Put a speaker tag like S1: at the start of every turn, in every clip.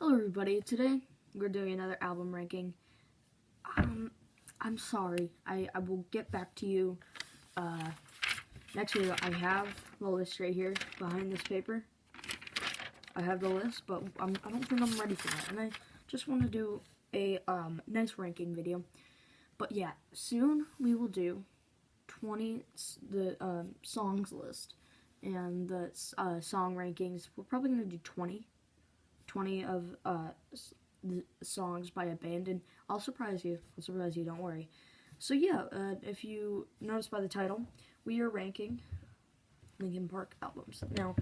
S1: Hello everybody, today we're doing another album ranking. I'm sorry, I will get back to you next video. I have the list right here behind this paper. I have the list, but I don't think I'm ready for that, and I just want to do a nice ranking video. But yeah, soon we will do the songs list and the song rankings. We're probably going to do 20 of the songs by a band, and I'll surprise you, don't worry. So yeah, if you notice by the title, we are ranking Linkin Park albums. Now,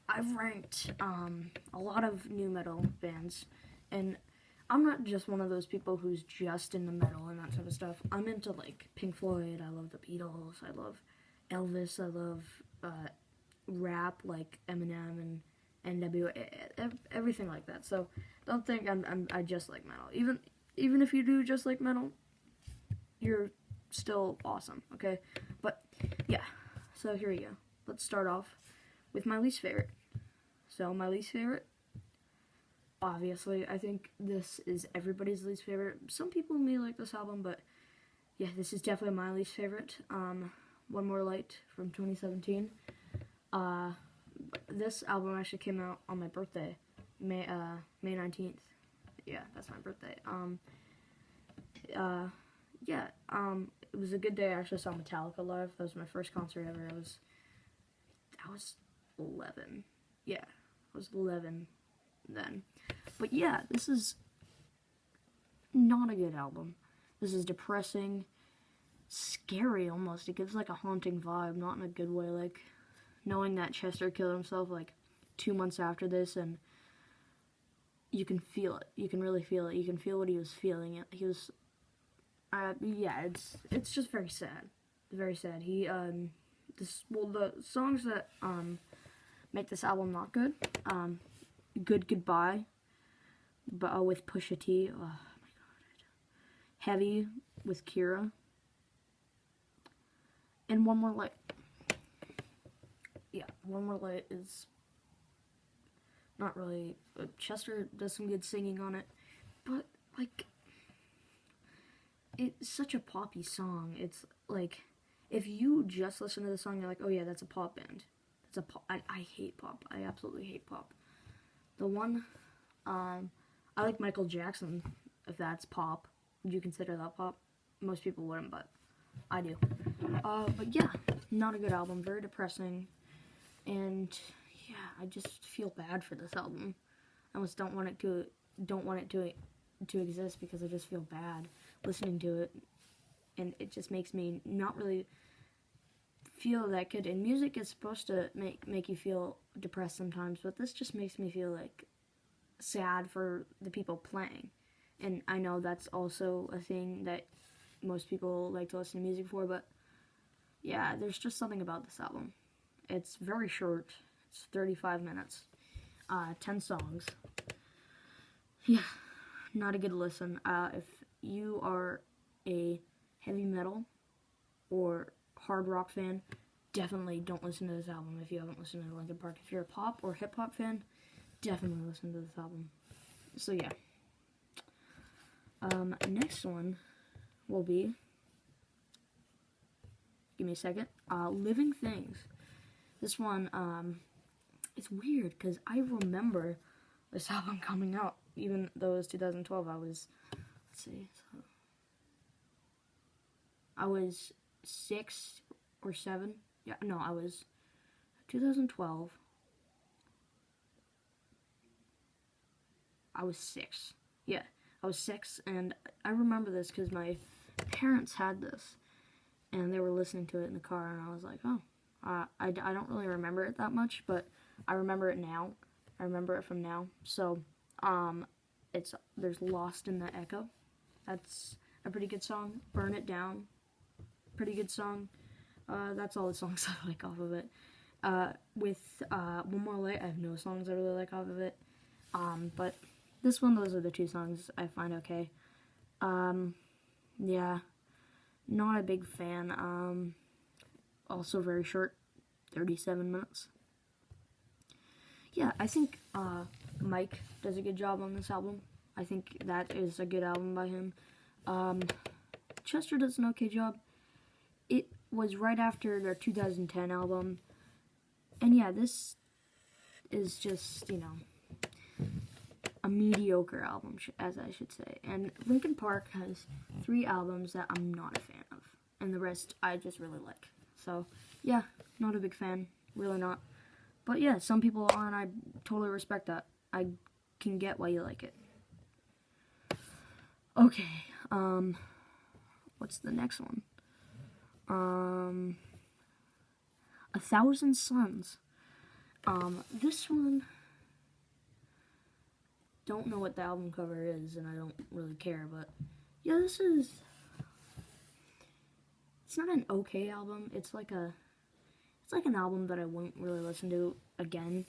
S1: I've ranked a lot of new metal bands, and I'm not just one of those people who's just into metal and that sort of stuff. I'm into, like, Pink Floyd, I love the Beatles, I love Elvis, I love rap, like Eminem and NW, everything like that. So don't think I just like metal. Even if you do just like metal, you're still awesome, okay? But yeah, so here we go. Let's start off with my least favorite. So my least favorite, obviously, I think this is everybody's least favorite. Some people may like this album, but yeah, this is definitely my least favorite. One More Light from 2017. This album actually came out on my birthday, May 19th. Yeah, that's my birthday. It was a good day. I actually saw Metallica live. That was my first concert ever. I was 11. Yeah, I was 11 then. But yeah, this is not a good album. This is depressing, scary almost. It gives like a haunting vibe, not in a good way, like knowing that Chester killed himself like 2 months after this, and you can feel it. You can really feel it. You can feel what he was feeling. He was, yeah, it's just very sad. Very sad. The songs that make this album not good. Good Goodbye, but with Pusha T. Oh my god. Heavy with Kira, and One More Light. Yeah, One More Light is not really. Chester does some good singing on it, but like, it's such a poppy song. It's like, if you just listen to the song, you're like, oh yeah, that's a pop band. It's a pop. I hate pop. I absolutely hate pop. The one, I like Michael Jackson. If that's pop, would you consider that pop? Most people wouldn't, but I do. But yeah, not a good album. Very depressing. And yeah, I just feel bad for this album. I almost don't want it to exist because I just feel bad listening to it, and it just makes me not really feel that good. And music is supposed to make you feel depressed sometimes, but this just makes me feel like sad for the people playing. And I know that's also a thing that most people like to listen to music for, but yeah, there's just something about this album. It's very short. It's 35 minutes. 10 songs. Yeah, not a good listen. If you are a heavy metal or hard rock fan, definitely don't listen to this album if you haven't listened to Linkin Park. If you're a pop or hip hop fan, definitely listen to this album. So yeah. Next one will be, give me a second, Living Things. This one, it's weird because I remember this album coming out, even though it was 2012. I was 6 or 7. Yeah, no, I was 2012. I was 6. Yeah, I was 6, and I remember this because my parents had this, and they were listening to it in the car, and I was like, oh. I don't really remember it that much, but I remember it now. I remember it from now. So, there's Lost in the Echo. That's a pretty good song. Burn It Down. Pretty good song. That's all the songs I like off of it. With One More Light, I have no songs I really like off of it. But this one, those are the 2 songs I find okay. Yeah, not a big fan. Also very short, 37 minutes. Yeah, I think Mike does a good job on this album. I think that is a good album by him. Chester does an okay job. It was right after their 2010 album. And yeah, this is just, you know, a mediocre album, as I should say. And Linkin Park has 3 albums that I'm not a fan of. And the rest I just really like. So, yeah, not a big fan. Really not. But yeah, some people are, and I totally respect that. I can get why you like it. Okay, what's the next one? 1,000 Suns. This one, don't know what the album cover is, and I don't really care, but yeah, it's not an okay album. It's like an album that I wouldn't really listen to again.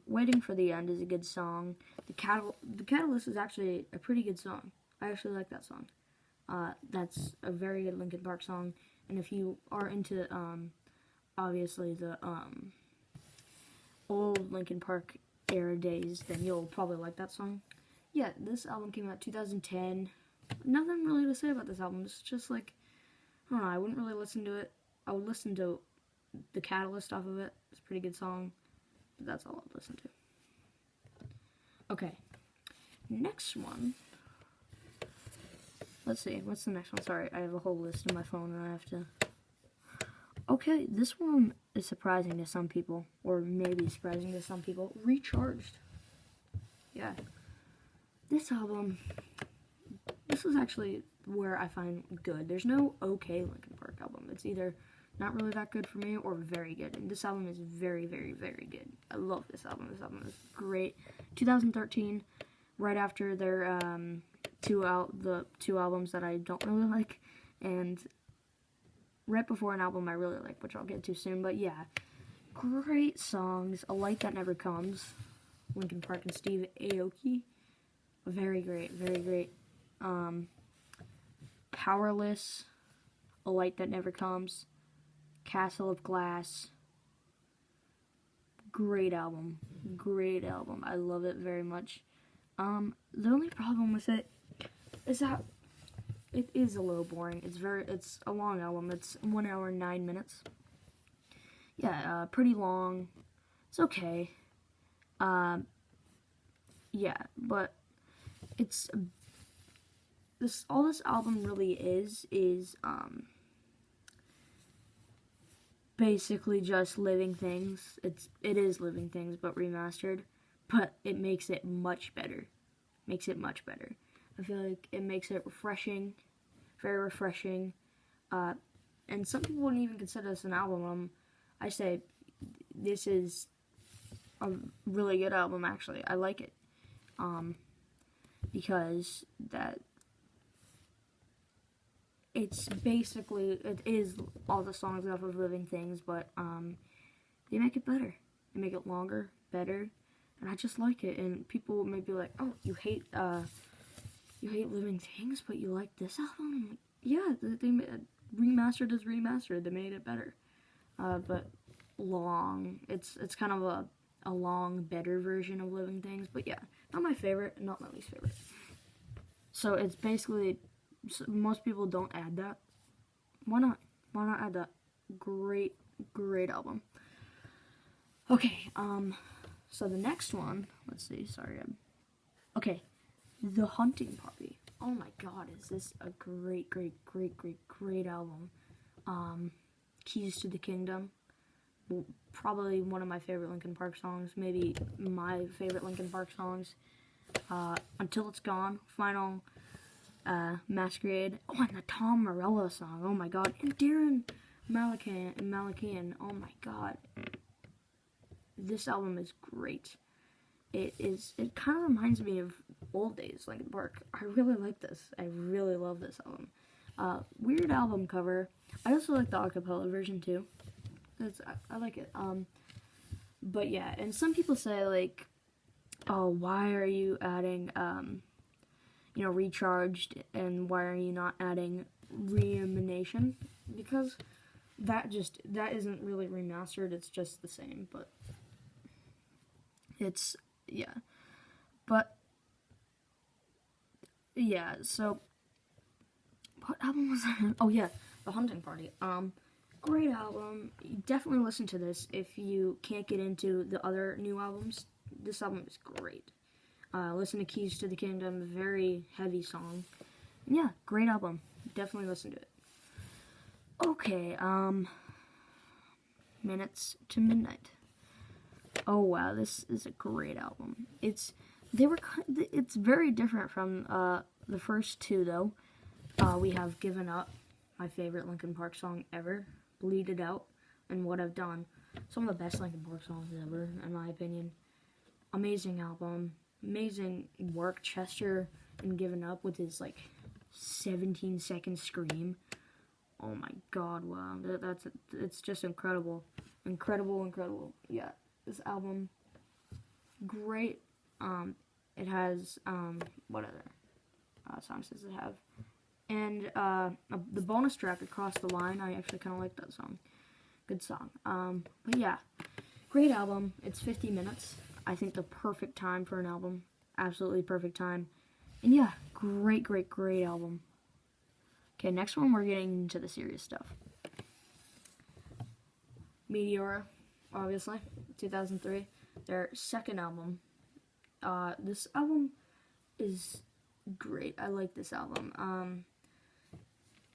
S1: Waiting for the End is a good song. The Catalyst is actually a pretty good song. I actually like that song. That's a very good Linkin Park song. And if you are into, obviously the old Linkin Park era days, then you'll probably like that song. Yeah, this album came out 2010. Nothing really to say about this album. It's just like, I don't know, I wouldn't really listen to it. I would listen to the Catalyst off of it. It's a pretty good song. But that's all I'd listen to. Okay. Next one. Let's see. What's the next one? Sorry, I have a whole list on my phone and I have to... Okay, this one is surprising to some people. Or maybe surprising to some people. Recharged. Yeah. This album... This is actually where I find good. There's no okay Linkin Park album. It's either not really that good for me or very good. And this album is very, very, very good. I love this album. This album is great. 2013, right after their the two albums that I don't really like, and right before an album I really like, which I'll get to soon. But yeah, great songs. A Light That Never Comes, Linkin Park and Steve Aoki. Very great, very great. Powerless, A Light That Never Comes, Castle of Glass. Great album. Great album. I love it very much. The only problem with it is that it is a little boring. It's a long album. It's 1 hour and 9 minutes. Yeah, pretty long. It's okay. Yeah, but it's all this album really is basically just Living Things. It is Living Things, but remastered. But it makes it much better. Makes it much better. I feel like it makes it refreshing, very refreshing. And some people wouldn't even consider this an album. I say this is a really good album. Actually, I like it. Because it is all the songs off of Living Things, but they make it better. They make it longer, better, and I just like it. And people may be like, "Oh, you hate Living Things, but you like this album?" I'm like, yeah, remastered is remastered. They made it better, but long. It's kind of a long, better version of Living Things. But yeah, not my favorite, not my least favorite. So it's basically, most people don't add that. Why not? Why not add that? Great, great album. Okay, so the next one, let's see, sorry. Okay, The Hunting Party. Oh my god, is this a great, great, great, great, great album. Keys to the Kingdom. Probably one of my favorite Linkin Park songs. Maybe my favorite Linkin Park songs. Until It's Gone. Final Masquerade. Oh, and the Tom Morello song. Oh my god. And Darren Malakian. Oh my god. This album is great. It kind of reminds me of old days Linkin Park. I really like this. I really love this album. Weird album cover. I also like the acapella version too. I like it. But yeah, and some people say like, oh, why are you adding, Recharged, and why are you not adding Reanimation? Because that isn't really remastered. It's just the same, but it's yeah. But yeah, so what album was that? Oh yeah, The Hunting Party. Great album. You definitely listen to this if you can't get into the other new albums. This album is great. Listen to Keys to the Kingdom, very heavy song. And yeah, great album. Definitely listen to it. Okay, Minutes to Midnight. Oh wow, this is a great album. It's very different from the first two though. We have Given Up, my favorite Linkin Park song ever, Bleed It Out, and What I've Done. Some of the best Linkin Park songs ever, in my opinion. Amazing album, amazing work. Chester in Given Up with his like 17-second scream. Oh my god, wow, it's just incredible. Incredible. Yeah, this album, great. It has, what other songs does it have? And the bonus track, Across the Line, I actually kind of like that song. Good song. But yeah, great album. It's 50 minutes. I think the perfect time for an album. Absolutely perfect time. And yeah, great album. Okay, next one we're getting into the serious stuff. Meteora, obviously, 2003. Their second album. This album is great. I like this album.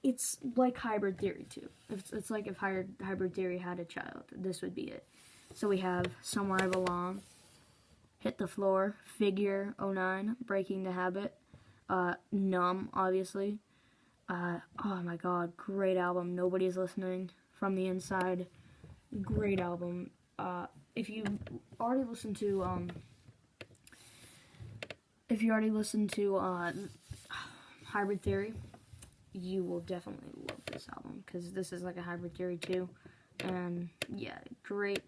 S1: It's like Hybrid Theory too. It's like if Hybrid Theory had a child, this would be it. So we have Somewhere I Belong, Hit the Floor, Figure 09, Breaking the Habit, Numb, obviously. Oh my god, great album. Nobody's Listening, From the Inside, great album. If you already listened to Hybrid Theory, you will definitely love this album because this is like a Hybrid Theory too. And yeah, great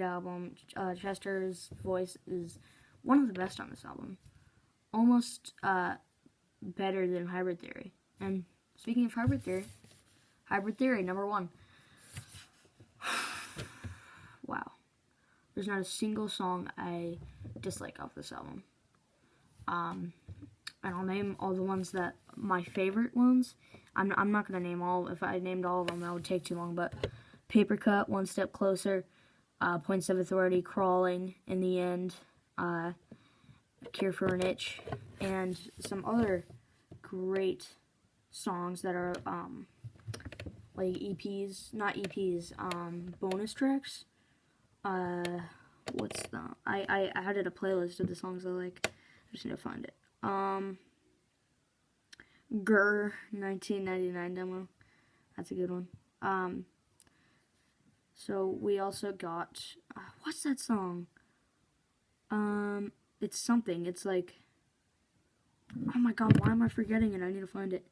S1: album. Chester's voice is one of the best on this album, almost better than Hybrid Theory. And speaking of Hybrid Theory number 1. Wow, there's not a single song I dislike off this album. And I'll name all the ones that my favorite ones. I'm not gonna name all. If I named all of them, that would take too long. But Paper Cut, One Step Closer, Points of Authority, Crawling, In the End, Cure for an Itch, and some other great songs that are like EPs, not EPs, bonus tracks. What's the? I added a playlist of the songs I like. I just need to find it. Grr, 1999 demo. That's a good one. So we also got, what's that song? It's something. It's like, oh my god, why am I forgetting it? I need to find it.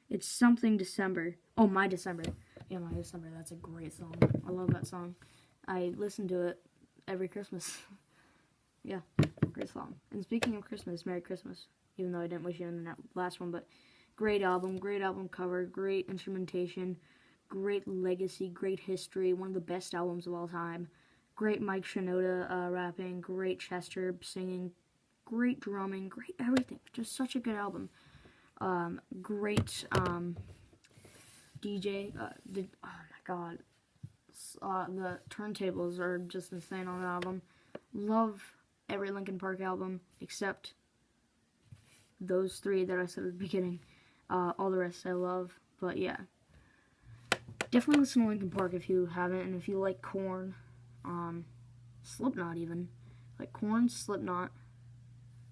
S1: It's something December. Oh, My December. Yeah, My December. That's a great song. I love that song. I listen to it every Christmas. Yeah, great song. And speaking of Christmas, Merry Christmas. Even though I didn't wish you in the last one, but great album cover, great instrumentation, great legacy, great history, one of the best albums of all time. Great Mike Shinoda rapping, great Chester singing, great drumming, great everything. Just such a good album. Great DJ. Oh my god. The turntables are just insane on the album. Love every Linkin Park album except those 3 that I said at the beginning. All the rest I love, but yeah. Definitely listen to Linkin Park if you haven't, and if you like Korn, Slipknot even. Like Korn, Slipknot,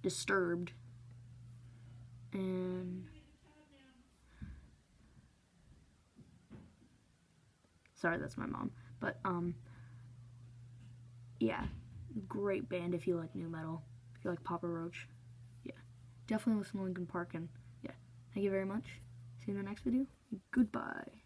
S1: Disturbed, and sorry, that's my mom. But yeah, great band if you like new metal, if you like Papa Roach. Yeah, definitely listen to Linkin Park, and yeah, thank you very much. See you in the next video. Goodbye.